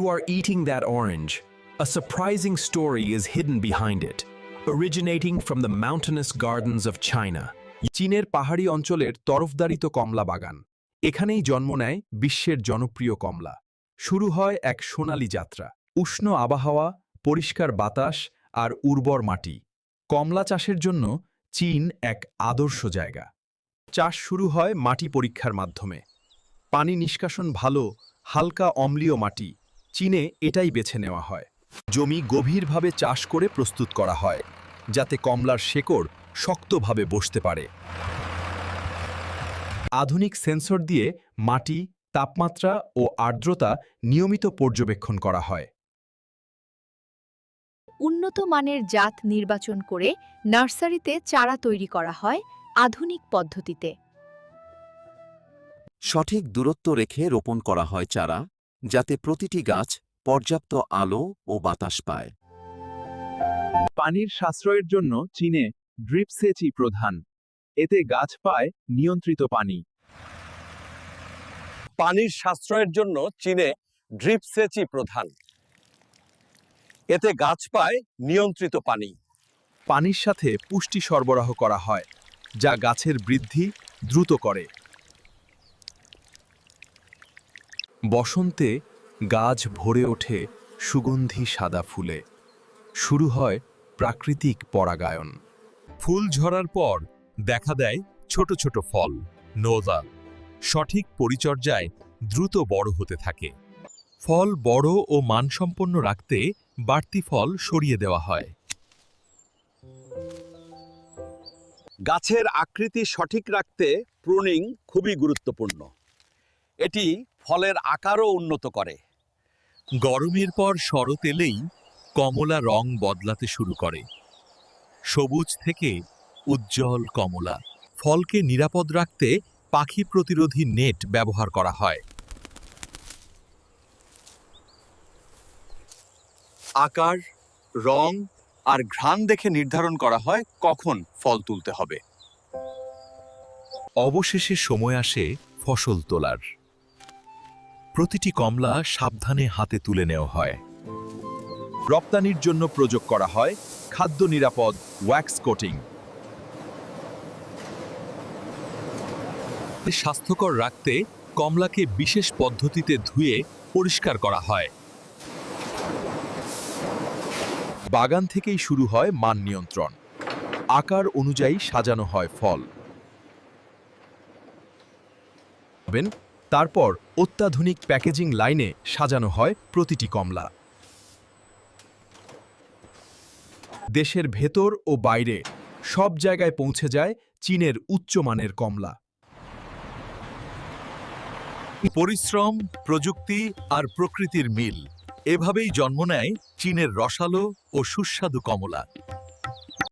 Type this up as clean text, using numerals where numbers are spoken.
are eating that orange, a surprising story is hidden behind it, originating from the mountainous gardens of China. চীনের পাহাড়ি অঞ্চলের তরফদারিত কমলা বাগান। এখানেই জন্ম নেয় বিশ্বের জনপ্রিয় কমলা। শুরু হয় এক সোনালী যাত্রা। উষ্ণ আবহাওয়া, পরিষ্কার বাতাস আর উর্বর মাটি। কমলা চাষের জন্য চীন এক আদর্শ জায়গা। চাষ শুরু হয় মাটি পরীক্ষার মাধ্যমে। পানি নিষ্কাশন ভালো, হালকা অম্লীয় মাটি। চীনে এটাই বেছে নেওয়া হয়। জমি গভীরভাবে চাষ করে প্রস্তুত করা হয়, যাতে কমলার শেকড় শক্তভাবে বসতে পারে। আধুনিক সেন্সর দিয়ে মাটি, তাপমাত্রা ও আর্দ্রতা নিয়মিত পর্যবেক্ষণ করা হয়। উন্নত মানের জাত নির্বাচন করে নার্সারিতে চারা তৈরি করা হয় আধুনিক পদ্ধতিতে। সঠিক দূরত্ব রেখে রোপণ করা হয় চারা, যাতে প্রতিটি গাছ পর্যাপ্ত আলো ও বাতাস পায়। পানির সাশ্রয়ের জন্য চীনে ড্রিপ সেচই প্রধান। এতে গাছ পায় নিয়ন্ত্রিত পানি। পানির সাশ্রয়ের জন্য চীনে ড্রিপ সেচই প্রধান। এতে গাছ পায় নিয়ন্ত্রিত পানি। পানির সাথে পুষ্টি সরবরাহ করা হয়, যা গাছের বৃদ্ধি দ্রুত করে। বসন্তে গাছ ভরে ওঠে সুগন্ধি সাদা ফুলে। শুরু হয় প্রাকৃতিক পরাগায়ন। ফুল ঝরার পর দেখা দেয় ছোট ছোট ফল, নোজা। সঠিক পরিচর্যায় দ্রুত বড় হতে থাকে। ফল বড় ও মানসম্পন্ন রাখতে বাড়তি ফল সরিয়ে দেওয়া হয়। গাছের আকৃতি সঠিক রাখতে প্রুনিং খুবই গুরুত্বপূর্ণ। এটি ফলের আকারও উন্নত করে। গরমের পর শরৎ এলেই কমলা রং বদলাতে শুরু করে। সবুজ থেকে উজ্জ্বল কমলা। ফলকে নিরাপদ রাখতে পাখি প্রতিরোধী নেট ব্যবহার করা হয়। আকার, রং আর ঘ্রাণ দেখে নির্ধারণ করা হয় কখন ফল তুলতে হবে। অবশেষে সময় আসে ফসল তোলার। প্রতিটি কমলা সাবধানে হাতে তুলে নেওয়া হয়। রপ্তানির জন্য প্রয়োগ করা হয় খাদ্য নিরাপদ ওয়্যাক্স কোটিং। স্বাস্থ্যকর রাখতে কমলাকে বিশেষ পদ্ধতিতে ধুয়ে পরিষ্কার করা হয়। বাগান থেকেই শুরু হয় মান নিয়ন্ত্রণ। আকার অনুযায়ী সাজানো হয় ফল। তারপর অত্যাধুনিক প্যাকেজিং লাইনে সাজানো হয় প্রতিটি কমলা। দেশের ভেতর ও বাইরে সব জায়গায় পৌঁছে যায় চীনের উচ্চমানের কমলা। পরিশ্রম, প্রযুক্তি আর প্রকৃতির মিল, এভাবেই জন্ম নেয় চীনের রসালো ও সুস্বাদু কমলা।